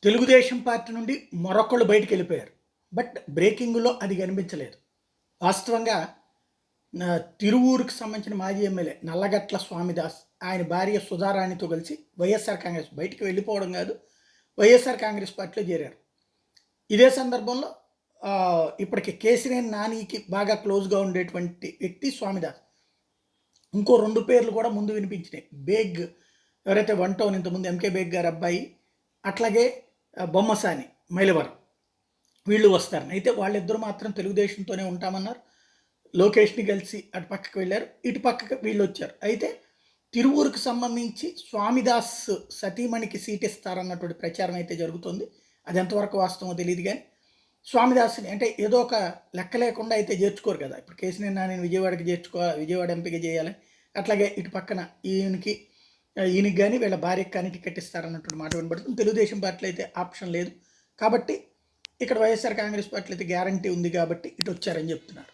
Telugu Desam party నుండి మరొకళ్ళు బయటికి వెళ్ళిపోయారు. బట్ బ్రేకింగ్‌లో అది కనిపించలేదు. వాస్తవంగా తిరువూరుకి సంబంధించిన మాజీ ఎమ్మెల్యే నల్లగట్ల స్వామిదాస్, ఆయన భార్య సుధారాణితో కలిసి వైఎస్ఆర్ కాంగ్రెస్ బయటికి వెళ్ళిపోవడం కాదు, వైఎస్ఆర్ కాంగ్రెస్ పార్టీలో చేరారు. ఇదే సందర్భంలో ఇప్పటికి కేసినేని నానికి బాగా క్లోజ్‌గా ఉండేటువంటి వ్యక్తి స్వామిదాస్. ఇంకో 2 పేర్లు కూడా ముందు వినిపించినాయి. బేగ్ ఎవరైతే వన్ టౌన్ ఇంతకుముందు ఎంకే బేగ్ గారి అబ్బాయి, అట్లాగే బొమ్మసాని మైలవరం, వీళ్ళు వస్తారని. అయితే వాళ్ళిద్దరూ మాత్రం తెలుగుదేశంతోనే ఉంటామన్నారు. లోకేష్ని కలిసి అటు పక్కకు వెళ్ళారు, ఇటు పక్కకు వీళ్ళు వచ్చారు. అయితే తిరువూరుకు సంబంధించి స్వామిదాస్ సతీమణికి సీట్ ఇస్తారన్నటువంటి ప్రచారం అయితే జరుగుతుంది. అది ఎంతవరకు వాస్తవమో తెలియదు. కానీ స్వామిదాస్ని అంటే ఏదో ఒక లెక్క లేకుండా అయితే చేర్చుకోరు కదా. ఇప్పుడు కేసినేని నానిని విజయవాడకి విజయవాడ ఎంపిక చేయాలి, అట్లాగే ఇటు పక్కన ఈయనకి కానీ వీళ్ళ భార్యకి కానీ టికెట్ ఇస్తారన్నటువంటి మాట వినబడుతుంది. తెలుగుదేశం పార్టీలో అయితే ఆప్షన్ లేదు కాబట్టి ఇక్కడ వైఎస్ఆర్ కాంగ్రెస్ పార్టీలో అయితే గ్యారంటీ ఉంది కాబట్టి ఇటు వచ్చారని చెప్తున్నారు.